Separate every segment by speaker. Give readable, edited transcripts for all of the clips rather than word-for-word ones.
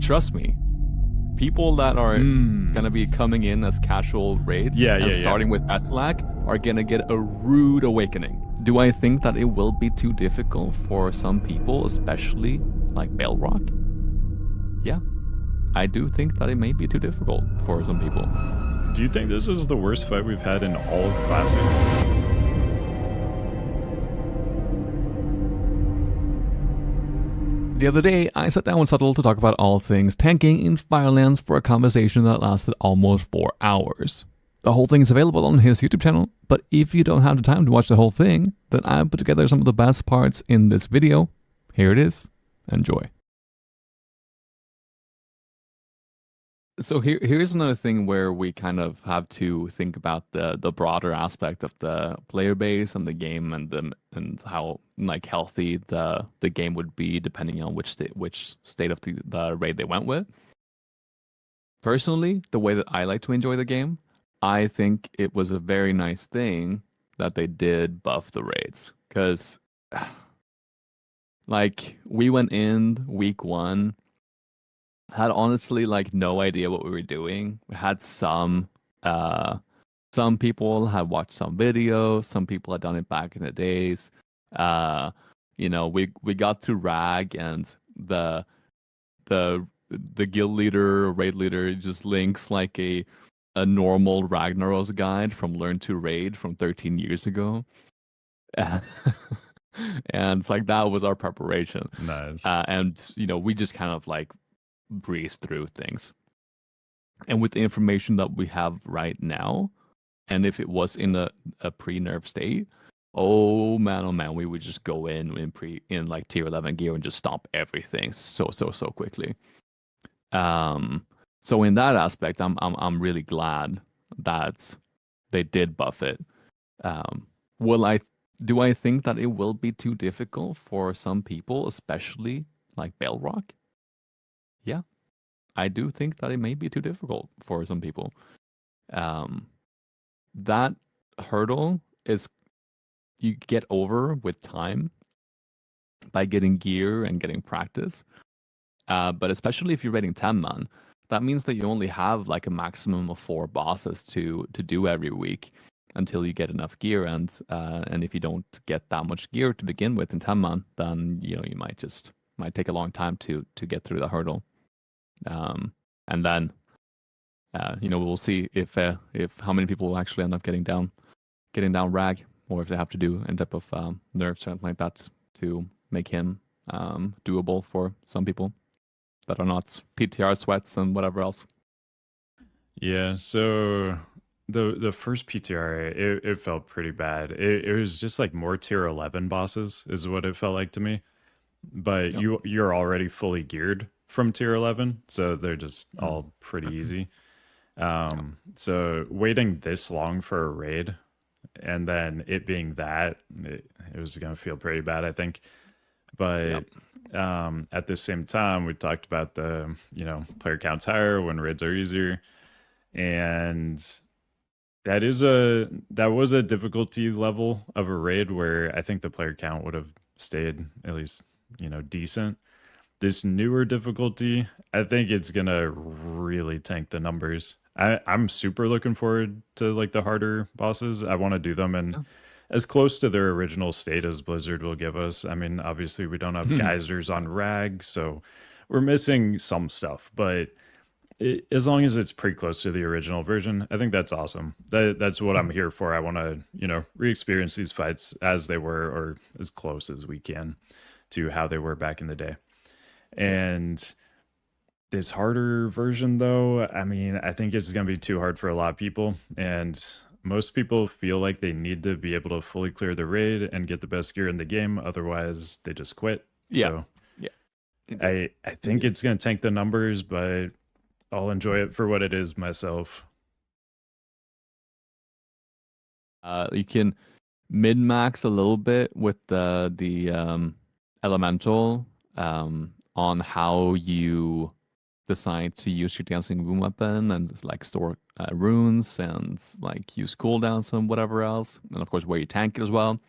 Speaker 1: trust me, people that are gonna be coming in as casual raids starting with Beth'Tilac are gonna get a rude awakening. Do I think that it will be too difficult for some people, especially like Baleroc? Yeah, I do think that it may be too difficult for some people.
Speaker 2: Do you think this is the worst fight we've had in all of Classic?
Speaker 1: The other day, I sat down with Subtle to talk about all things tanking in Firelands for a conversation that lasted almost 4 hours. The whole thing is available on his YouTube channel, but if you don't have the time to watch the whole thing, then I put together some of the best parts in this video. Here it is. Enjoy. So here's another thing where we kind of have to think about the broader aspect of the player base and the game and how like healthy the game would be depending on which state of the raid they went with. Personally, the way that I like to enjoy the game, I think it was a very nice thing that they did buff the raids, because like we went in week 1. Had honestly like no idea what we were doing. We had some people had watched some videos, some people had done it back in the days. We got to Rag, and the guild leader or raid leader just links like a normal Ragnaros guide from Learn to Raid from 13 years ago. And it's like that was our preparation.
Speaker 2: Nice.
Speaker 1: And we just kind of like breeze through things. And with the information that we have right now, and if it was in a pre-nerf state, oh man, we would just go in like tier 11 gear and just stomp everything so quickly. So in that aspect, I'm really glad that they did buff it. Do I think that it will be too difficult for some people, especially like Baleroc? Yeah, I do think that it may be too difficult for some people. That hurdle is you get over with time by getting gear and getting practice. But especially if you're raiding 10 man, that means that you only have like a maximum of 4 bosses to do every week until you get enough gear. And if you don't get that much gear to begin with in 10 man, then you might take a long time to get through the hurdle. And then we'll see if how many people will actually end up getting down Rag, or if they have to do any type of nerfs or something like that to make him doable for some people that are not PTR sweats and whatever else.
Speaker 2: Yeah, so the first PTR, it felt pretty bad. It was just like more tier 11 bosses is what it felt like to me. But yep. You're already fully geared from tier 11, so they're just all pretty easy. So waiting this long for a raid, and then it being that, it was going to feel pretty bad, I think. But at the same time, we talked about the player counts higher when raids are easier, and that was a difficulty level of a raid where I think the player count would have stayed at least decent. This newer difficulty, I think it's gonna really tank the numbers. I'm super looking forward to like the harder bosses. I want to do them in as close to their original state as Blizzard will give us. I mean, obviously we don't have geysers on Rag, so we're missing some stuff, but as long as it's pretty close to the original version, I think that's awesome. That's what I'm here for. I want to re-experience these fights as they were, or as close as we can to how they were back in the day. And this harder version, though, I mean, I think it's going to be too hard for a lot of people. And most people feel like they need to be able to fully clear the raid and get the best gear in the game. Otherwise, they just quit.
Speaker 1: Yeah.
Speaker 2: So I think it's going to tank the numbers, but I'll enjoy it for what it is myself.
Speaker 1: You can min-max a little bit with the elemental on how you decide to use your dancing rune weapon and like store runes and like use cooldowns and whatever else, and of course where you tank it as well,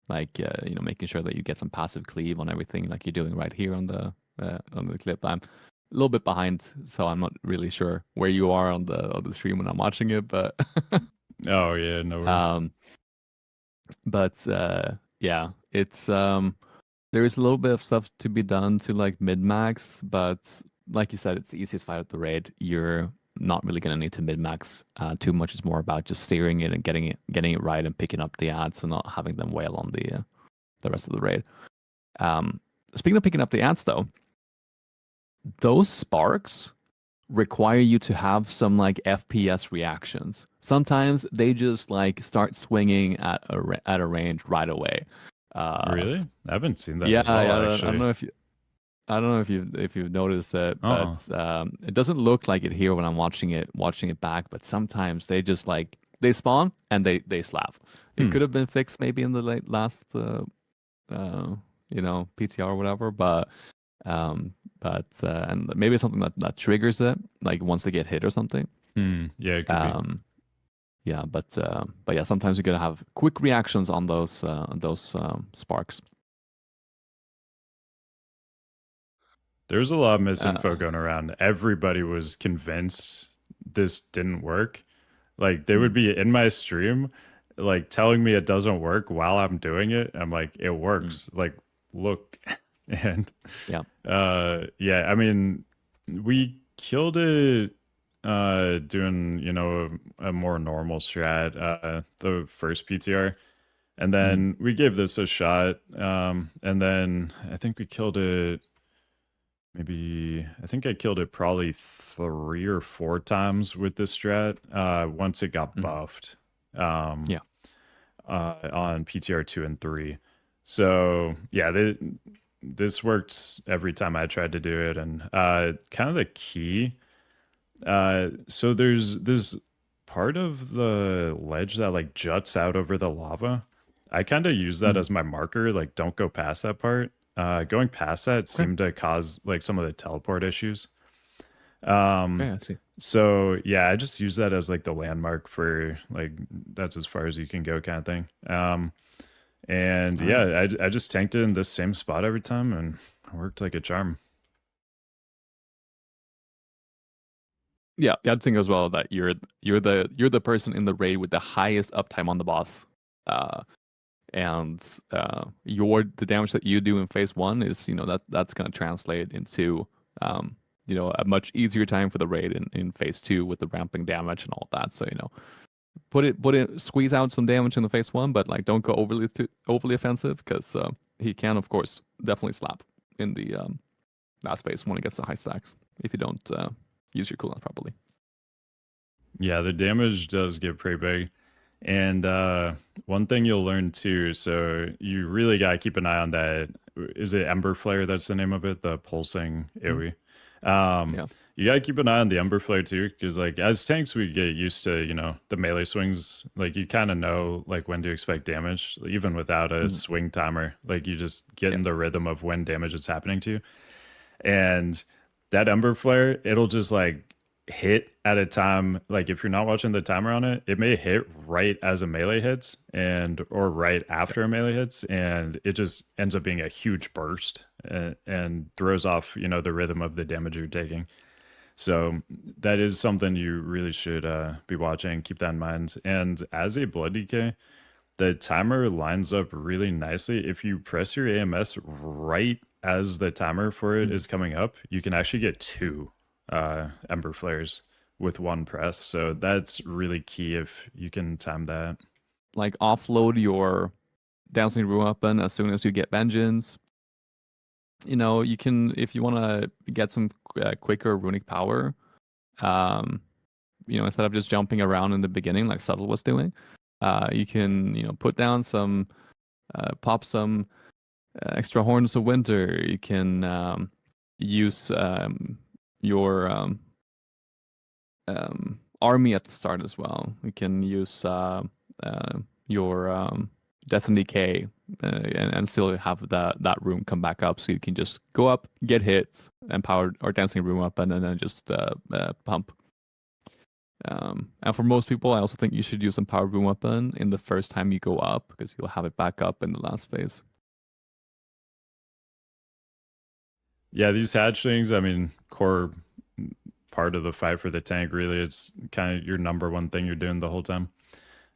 Speaker 1: like making sure that you get some passive cleave on everything like you're doing right here on the clip. little bit behind, so I'm not really sure where you are on the stream when I'm watching it, but
Speaker 2: Oh yeah, no worries.
Speaker 1: um, but yeah, it's there is a little bit of stuff to be done to like mid max, but like you said, it's the easiest fight at the raid. You're not really gonna need to mid max too much. It's more about just steering it and getting it right and picking up the ads and not having them wail on the rest of the raid. Um, Speaking of picking up the ads, though, those sparks require you to have some like FPS reactions. Sometimes they just like start swinging at a range right away.
Speaker 2: Really? I haven't seen that
Speaker 1: Yeah,
Speaker 2: at all,
Speaker 1: I don't
Speaker 2: actually.
Speaker 1: know if I don't know if you've noticed it,
Speaker 2: Uh-uh.
Speaker 1: but it doesn't look like it here when I'm watching it back. But sometimes they just like they spawn and they slap. It
Speaker 2: Hmm.
Speaker 1: could have been fixed maybe in the last PTR or whatever, and maybe something that triggers it, like once they get hit or something.
Speaker 2: Hmm. Yeah, it could be.
Speaker 1: Um, yeah, but yeah, sometimes you're gonna have quick reactions on those sparks.
Speaker 2: There's a lot of
Speaker 1: Uh,
Speaker 2: misinfo going around. Everybody was convinced this didn't work. Like they would
Speaker 1: mm,
Speaker 2: be in my stream, like telling me it doesn't work while I'm doing it. I'm like, it
Speaker 1: mm,
Speaker 2: works. Like, look. And
Speaker 1: yeah.
Speaker 2: yeah, I mean, we killed it doing, a more normal strat, the first PTR. And
Speaker 1: Mm,
Speaker 2: then we gave this a shot. And then I think we killed it maybe I think I killed it probably 3 or 4 times with this strat once it got
Speaker 1: mm,
Speaker 2: buffed um,
Speaker 1: yeah.
Speaker 2: on PTR 2 and 3. So yeah, this worked every time I tried to do it. And kind of the key. So there's this part of the ledge that like juts out over the lava. I kind of use that
Speaker 1: Mm,
Speaker 2: as my marker, like don't go past that part. Going past that
Speaker 1: okay.
Speaker 2: seemed to cause like some of the teleport issues.
Speaker 1: Okay,
Speaker 2: Um,
Speaker 1: I see.
Speaker 2: so yeah, I just use that as like the landmark for like that's as far as you can go kind of thing. And
Speaker 1: All right.
Speaker 2: yeah, I just tanked it in this same spot every time and it worked like a charm.
Speaker 1: Yeah, I think as well that you're the person in the raid with the highest uptime on the boss. Uh, and the damage that you do in phase one is that's going to translate into a much easier time for the raid in phase two with the ramping damage and all that. So squeeze out some damage in the phase one, but like don't go overly offensive because he can of course definitely slap in the last phase when it gets to high stacks if you don't use your cooldowns properly.
Speaker 2: Yeah, the damage does get pretty big. And one thing you'll learn too, so you really gotta keep an eye on that. Is it Ember Flare? That's the name of it, the pulsing
Speaker 1: Mm,
Speaker 2: AoE. Um,
Speaker 1: yeah.
Speaker 2: you gotta keep an eye on the Ember Flare too, because like as tanks, we get used to the melee swings. Like you kind of know like when to expect damage, even without a
Speaker 1: Mm,
Speaker 2: swing timer. Like you just get
Speaker 1: yeah.
Speaker 2: in the rhythm of when damage is happening to you. And that Ember Flare, it'll just like hit at a time. Like if you're not watching the timer on it, it may hit right as a melee hits or right
Speaker 1: Yeah.
Speaker 2: after a melee hits, and it just ends up being a huge burst and throws off the rhythm of the damage you're taking. So that is something you really should be watching. Keep that in mind. And as a blood DK, the timer lines up really nicely. If you press your AMS right as the timer for it
Speaker 1: Mm.
Speaker 2: is coming up, you can actually get 2 Ember Flares with one press. So that's really key if you can time that.
Speaker 1: Like offload your dancing room weapon as soon as you get vengeance. You can if you want to get some quicker runic power. Um, instead of just jumping around in the beginning like Subtle was doing, you can put down some, pop some extra horns of winter. You can use your army at the start as well. You can use your death and decay and still have that room come back up, so you can just go up, get hits, empower or dancing room up, and then just pump. And for most people, I also think you should use some power boom weapon in the first time you go up because you'll have it back up in the last phase.
Speaker 2: Yeah, these hatchlings, I mean, core part of the fight for the tank, really. It's kind of your number one thing you're doing the whole time.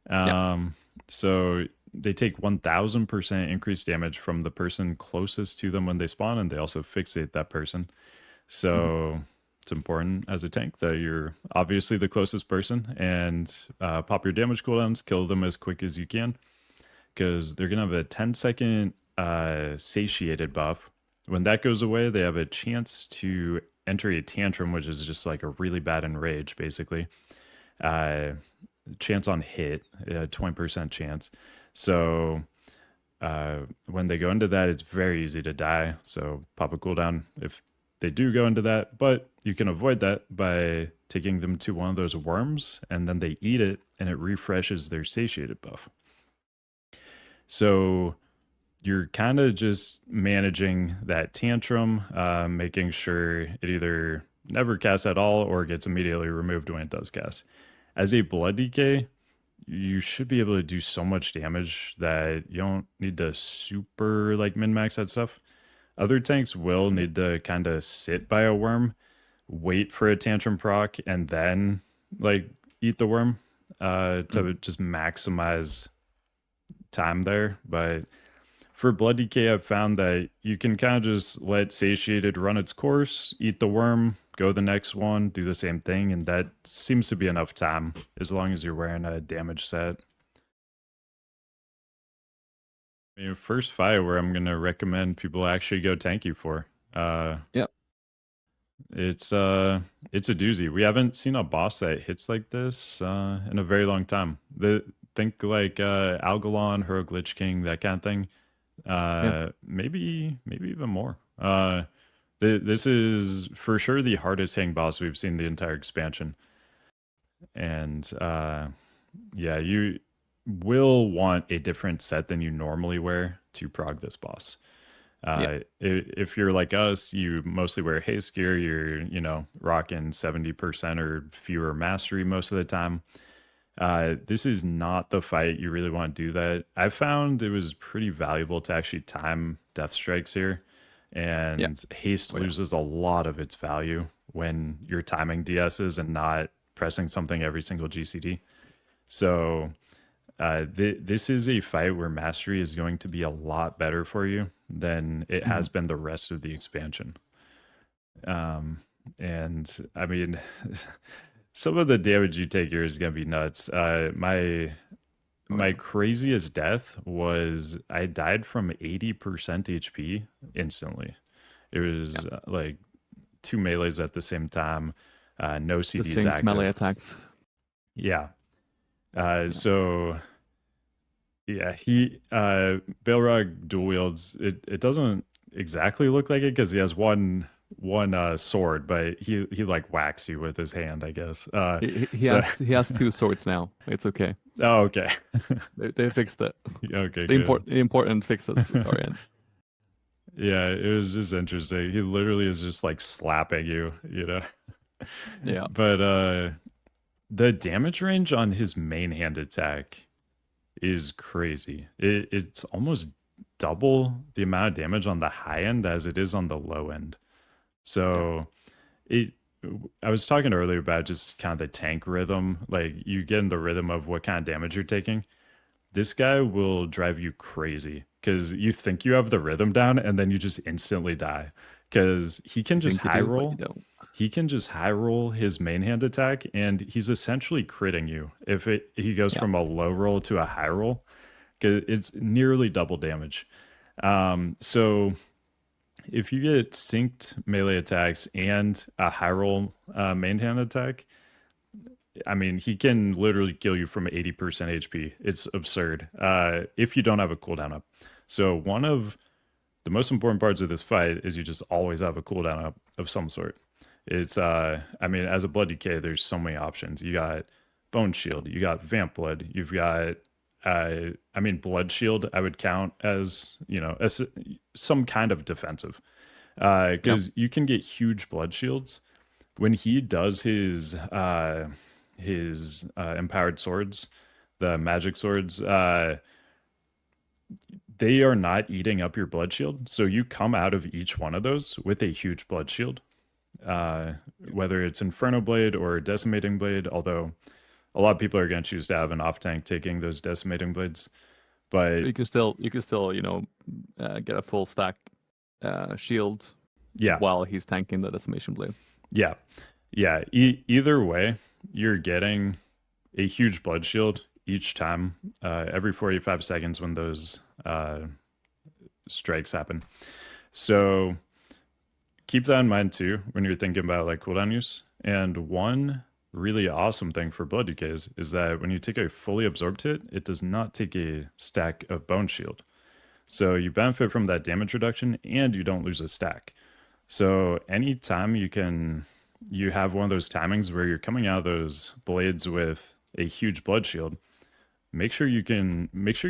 Speaker 1: Yeah.
Speaker 2: Um, so they take 1000% increased damage from the person closest to them when they spawn, and they also fixate that person.
Speaker 1: Hmm.
Speaker 2: So it's important as a tank that you're obviously the closest person and pop your damage cooldowns, kill them as quick as you can, because they're going to have a 10-second satiated buff. When that goes away, they have a chance to enter a tantrum, which is just like a really bad enrage, basically. Uh, chance on hit, 20% chance. So when they go into that, it's very easy to die. So pop a cooldown if they do go into that, but you can avoid that by taking them to one of those worms, and then they eat it, and it refreshes their satiated buff. So you're kind of just managing that tantrum, making sure it either never casts at all or gets immediately removed when it does cast. As a blood decay, you should be able to do so much damage that you don't need to super like min max that stuff. Other tanks will need to kind of sit by a worm, wait for a tantrum proc, and then like eat the worm to just maximize time there. But for blood decay, I've found that you can kind of just let satiated run its course, eat the worm, go the next one, do the same thing, and that seems to be enough time as long as you're wearing a damage set. I mean, first fight where I'm gonna recommend people actually go tanky for.
Speaker 1: Yeah.
Speaker 2: It's a doozy. We haven't seen a boss that hits like this in a very long time. The think like Algalon, Hero Glitch King, that kind of thing.
Speaker 1: Yeah.
Speaker 2: Maybe even more. This is for sure the hardest hitting boss we've seen the entire expansion, and yeah, you will want a different set than you normally wear to prog this boss.
Speaker 1: Yeah.
Speaker 2: If you're like us, you mostly wear haste gear. You're rocking 70% or fewer mastery most of the time. This is not the fight you really want to do that. I found it was pretty valuable to actually time death strikes here,
Speaker 1: Yeah.
Speaker 2: and haste
Speaker 1: Oh, yeah.
Speaker 2: loses a lot of its value when you're timing DSs and not pressing something every single GCD. So this is a fight where mastery is going to be a lot better for you than it
Speaker 1: Hmm.
Speaker 2: has been the rest of the expansion. Um, and I mean, some of the damage you take here is gonna be nuts.
Speaker 1: Oh,
Speaker 2: My
Speaker 1: yeah.
Speaker 2: craziest death was I died from 80% HP instantly. It
Speaker 1: Yeah.
Speaker 2: was like two melees at the same time, no
Speaker 1: The
Speaker 2: CDs
Speaker 1: synced melee
Speaker 2: active.
Speaker 1: attacks.
Speaker 2: Yeah.
Speaker 1: Yeah.
Speaker 2: So yeah, he Baleroc dual wields. It doesn't exactly look like it because he has one sword, but he like whacks you with his hand, I guess.
Speaker 1: He
Speaker 2: So
Speaker 1: has two swords now. It's okay.
Speaker 2: oh, okay.
Speaker 1: They fixed it.
Speaker 2: Okay, good.
Speaker 1: The important fixes are in.
Speaker 2: Yeah, it was just interesting. He literally is just like slapping you.
Speaker 1: Yeah.
Speaker 2: But the damage range on his main hand attack is crazy. It's almost double the amount of damage on the high end as it is on the low end.
Speaker 1: Yeah.
Speaker 2: So it I was talking earlier about just kind of the tank rhythm. Like you get in the rhythm of what kind of damage you're taking. This guy will drive you crazy because you think you have the rhythm down and then you just instantly die because he can
Speaker 1: You
Speaker 2: just
Speaker 1: think you
Speaker 2: high
Speaker 1: do, but you
Speaker 2: roll.
Speaker 1: don't.
Speaker 2: He can just high roll his main hand attack and he's essentially critting you if he goes
Speaker 1: Yeah.
Speaker 2: from a low roll to a high roll because it's nearly double damage. So if you get synced melee attacks and a high roll main hand attack, I mean, he can literally kill you from 80% HP. It's absurd if you don't have a cooldown up. So, one of the most important parts of this fight is you just always have a cooldown up of some sort. I mean, as a Blood Decay, there's so many options. You got Bone Shield, you got Vamp Blood, you've got, I mean, Blood Shield, I would count as, as some kind of defensive.
Speaker 1: Yep.
Speaker 2: Because you can get huge Blood Shields when he does his empowered swords, the magic swords, they are not eating up your blood shield. So you come out of each one of those with a huge blood shield, uh, whether it's Inferno Blade or Decimating Blade, although a lot of people are going to choose to have an off tank taking those Decimating Blades. But
Speaker 1: You can still get a full stack shield
Speaker 2: yeah,
Speaker 1: while he's tanking the Decimation Blade.
Speaker 2: yeah, yeah. Either way, you're getting a huge blood shield each time, every 45 seconds when those strikes happen. So keep that in mind too when you're thinking about like cooldown use. And one really awesome thing for blood decays is that when you take a fully absorbed hit, it does not take a stack of bone shield. So you benefit from that damage reduction and you don't lose a stack. So anytime you have one of those timings where you're coming out of those blades with a huge blood shield, make sure you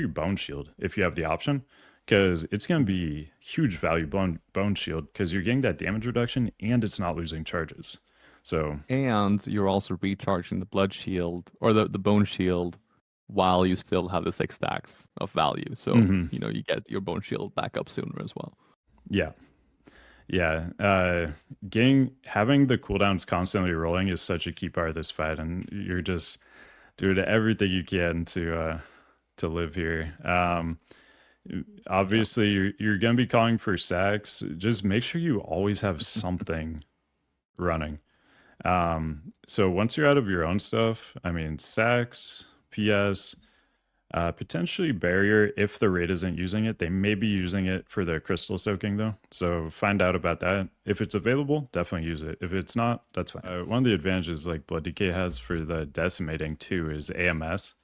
Speaker 2: bone shield if you have the option, because it's going to be huge value bone shield because you're getting that damage reduction and it's not losing charges. So
Speaker 1: And you're also recharging the blood shield or the bone shield while you still have the 6 stacks of value. So, you get your bone shield back up sooner as well.
Speaker 2: yeah. Yeah, having the cooldowns constantly rolling is such a key part of this fight, and you're just doing everything you can to live here. Obviously, you're gonna be calling for sacks. Just make sure you always have something running. So once you're out of your own stuff, I mean, sacks, PS. Potentially barrier if the raid isn't using it. They may be using it for the crystal soaking though. So find out about that. If it's available, definitely use it. If it's not, that's fine. One of the advantages like Blood Decay has for the decimating too is AMS.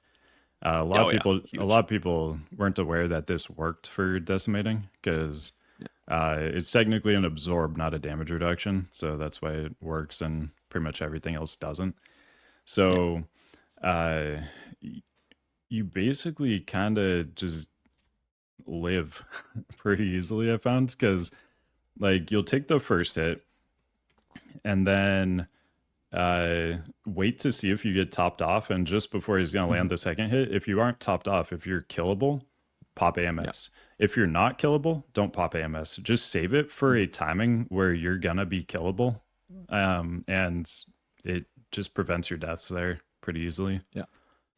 Speaker 2: A lot of people weren't aware that this worked for decimating because it's technically an absorb, not a damage reduction. So that's why it works and pretty much everything else doesn't. So you basically kind of just live pretty easily, I found, because like you'll take the first hit and then wait to see if you get topped off, and just before he's going to land the second hit, if you aren't topped off, if you're killable, pop AMS. If you're not killable, don't pop AMS. Just save it for a timing where you're gonna be killable, and it just prevents your deaths there pretty easily.
Speaker 1: Yeah.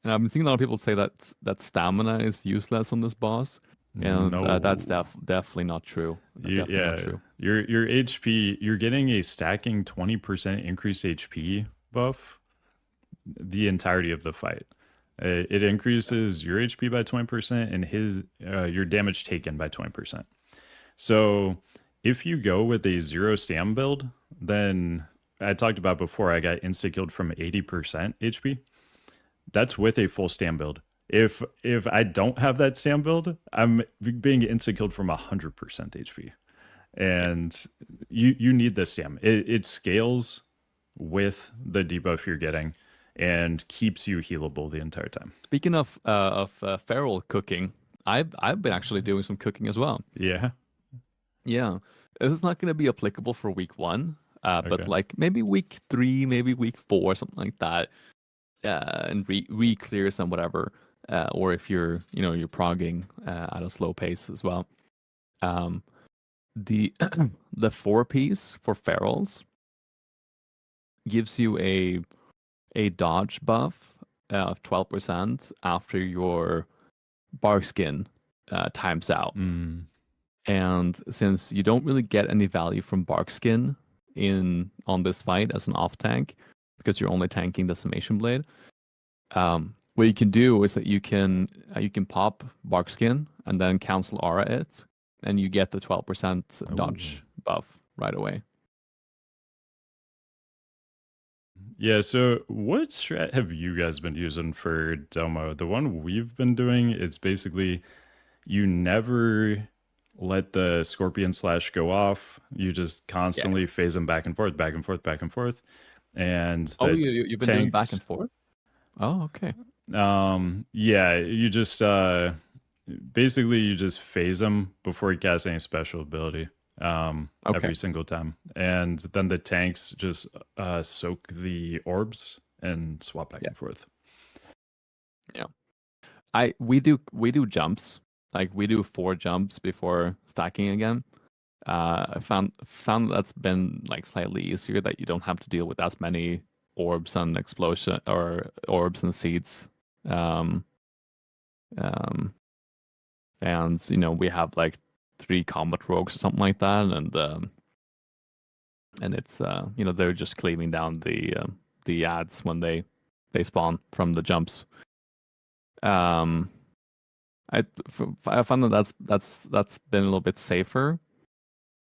Speaker 1: And I've been seeing a lot of people say that stamina is useless on this boss, and that's definitely not true.
Speaker 2: Not true. Your HP, you're getting a stacking 20% increased HP buff the entirety of the fight. It increases your HP by 20% and your damage taken by 20%. So if you go with a 0 stam build, then I talked about before, I got insta-killed from 80% HP. That's with a full stam build. If I don't have that stam build, I'm being insta-killed from 100% HP. And you need the stam. It scales with the debuff you're getting and keeps you healable the entire time.
Speaker 1: Speaking of feral cooking, I've been actually doing some cooking as well.
Speaker 2: Yeah.
Speaker 1: Yeah. This is not going to be applicable for week 1, but like maybe week 3, maybe week 4, something like that. And re-clears and whatever, or if you're progging at a slow pace as well. The 4-piece for ferals gives you a dodge buff of 12% after your bark skin times out. And since you don't really get any value from bark skin on this fight as an off tank, because you're only tanking the Summation Blade, what you can do is that you can pop bark skin and then cancel aura it, and you get the 12% dodge buff right away.
Speaker 2: Yeah, so what strat have you guys been using for Domo? The one we've been doing is basically you never let the Scorpion Slash go off. You just constantly phase them back and forth, back and forth, back and forth. And
Speaker 1: you've been doing back and forth? Oh, okay.
Speaker 2: Yeah, you just basically you just phase them before he casts any special ability. Every single time, and then the tanks just soak the orbs and swap back and forth.
Speaker 1: Yeah, we do jumps like we do 4 jumps before stacking again. I found that's been like slightly easier, that you don't have to deal with as many orbs and explosion or orbs and seeds. Um, um, and we have like 3 combat rogues or something like that, and it's they're just cleaving down the ads when they spawn from the jumps. Um, I found that's been a little bit safer.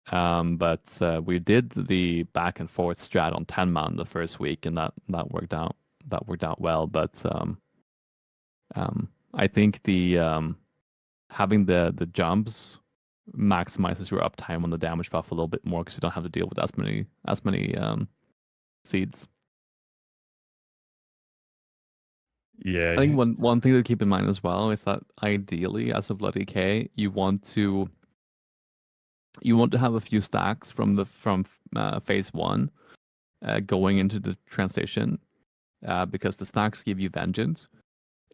Speaker 1: But we did the back and forth strat on 10 man the first week, and that worked out well. But I think the having the jumps maximizes your uptime on the damage buff a little bit more, because you don't have to deal with as many seeds.
Speaker 2: Yeah.
Speaker 1: I think one thing to keep in mind as well is that ideally, as a Bloody K, you want to have a few stacks from phase 1 going into the transition, because the stacks give you vengeance,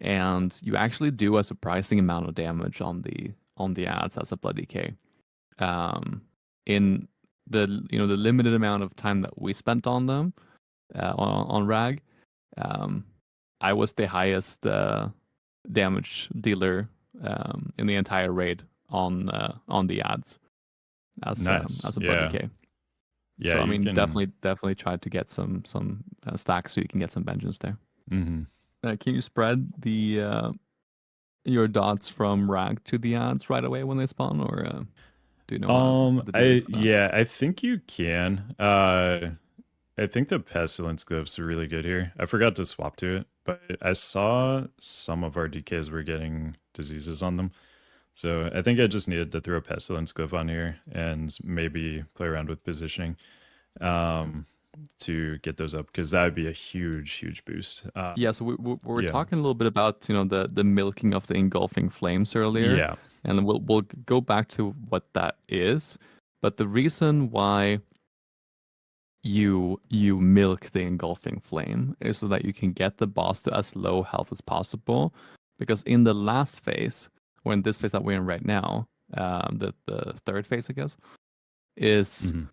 Speaker 1: and you actually do a surprising amount of damage on the ads as a Bloody K. In the the limited amount of time that we spent on them on Rag, I was the highest damage dealer in the entire raid on the ads as
Speaker 2: Nice.
Speaker 1: a Bloody
Speaker 2: Yeah.
Speaker 1: K.
Speaker 2: Yeah,
Speaker 1: So I
Speaker 2: you
Speaker 1: mean,
Speaker 2: can.
Speaker 1: definitely try to get some stacks so you can get some vengeance there.
Speaker 2: Mm-hmm.
Speaker 1: Can you spread your dots from Rag to the ads right away when they spawn, or do you know the dealers for that?
Speaker 2: I think you can. I think the pestilence glyphs are really good here. I forgot to swap to it, but I saw some of our DKs were getting diseases on them. So I think I just needed to throw a pestilence glyph on here and maybe play around with positioning to get those up, because that would be a huge boost.
Speaker 1: Yeah, so we were
Speaker 2: Yeah.
Speaker 1: talking a little bit about the milking of the engulfing flames earlier,
Speaker 2: Yeah.
Speaker 1: and we'll go back to what that is. But the reason why you milk the engulfing flame is so that you can get the boss to as low health as possible, because in the last phase, or in this phase that we're in right now, the third phase, I guess, is
Speaker 2: Mhm.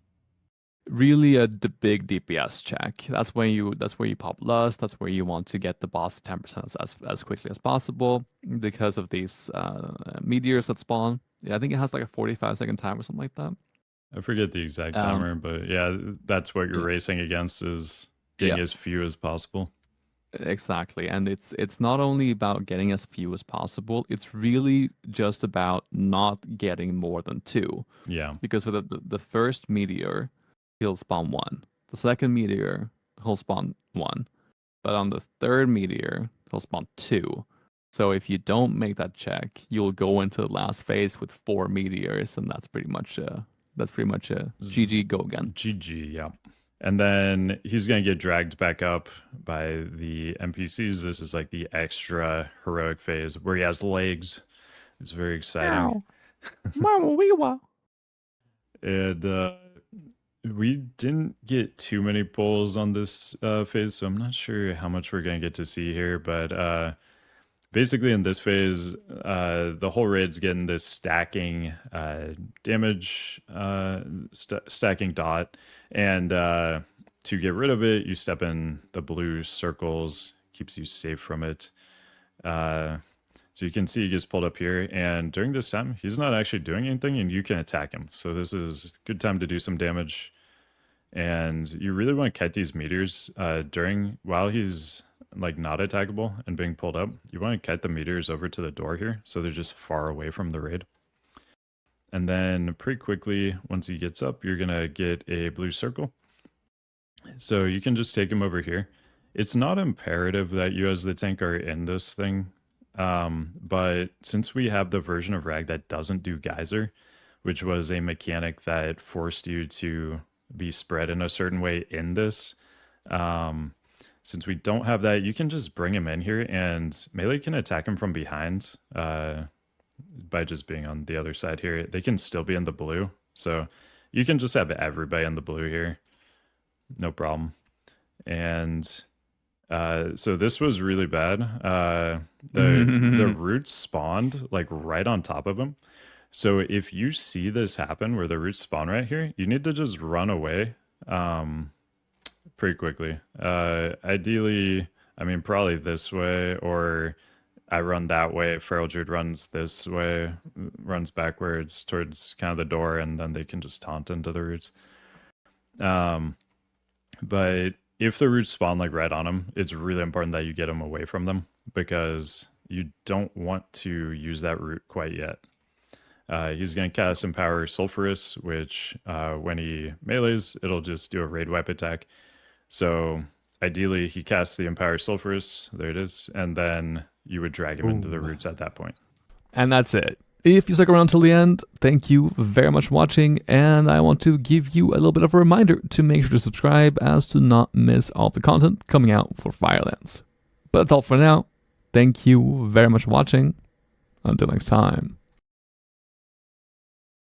Speaker 1: really the big DPS check. That's where you pop lust. That's where you want to get the boss to 10% as quickly as possible, because of these meteors that spawn. Yeah, I think it has like a 45-second time or something like that.
Speaker 2: I forget the exact
Speaker 1: Um,
Speaker 2: timer, but yeah, that's what you're
Speaker 1: yeah,
Speaker 2: racing against, is
Speaker 1: yeah,
Speaker 2: getting as few as possible.
Speaker 1: exactly. And it's not only about getting as few as possible. It's really just about not getting more than 2,
Speaker 2: Yeah.
Speaker 1: because with the first meteor, he'll spawn 1. The second meteor, he'll spawn 1. But on the third meteor, he'll spawn 2. So if you don't make that check, you'll go into the last phase with 4 meteors, and that's pretty much a GG go again.
Speaker 2: GG, yeah. And then he's going to get dragged back up by the NPCs. This is like the extra heroic phase where he has legs. It's very exciting.
Speaker 1: Mama Weewa.
Speaker 2: And we didn't get too many pulls on this phase, so I'm not sure how much we're going to get to see here. But basically, in this phase, the whole raid's getting this stacking damage, stacking dot. And to get rid of it, you step in the blue circles, keeps you safe from it. So you can see he gets pulled up here, and during this time, he's not actually doing anything, and you can attack him. So this is a good time to do some damage. And you really want to kite these meteors while he's like not attackable and being pulled up. You want to kite the meteors over to the door here, so they're just far away from the raid. And then pretty quickly, once he gets up, you're gonna get a blue circle. So you can just take him over here. It's not imperative that you as the tank are in this thing. But since we have the version of Rag that doesn't do Geyser, which was a mechanic that forced you to be spread in a certain way in this, since we don't have that, you can just bring him in here, and melee can attack him from behind by just being on the other side here. They can still be in the blue, so you can just have everybody in the blue here. No problem. And So this was really bad. The roots spawned like right on top of him. So if you see this happen where the roots spawn right here, you need to just run away pretty quickly. Ideally, I mean, probably this way, or I run that way. Feral Druid runs this way, runs backwards towards kind of the door, and then they can just taunt into the roots. But if the roots spawn like right on them, it's really important that you get them away from them because you don't want to use that root quite yet. He's going to cast Empower Sulfurous, which when he melees, it'll just do a raid wipe attack. So ideally, he casts the Empower Sulfurous, there it is, and then you would drag him into the roots at that point.
Speaker 1: And that's it. If you stuck around till the end, thank you very much for watching, and I want to give you a little bit of a reminder to make sure to subscribe as to not miss all the content coming out for Firelands. But that's all for now. Thank you very much for watching. Until next time.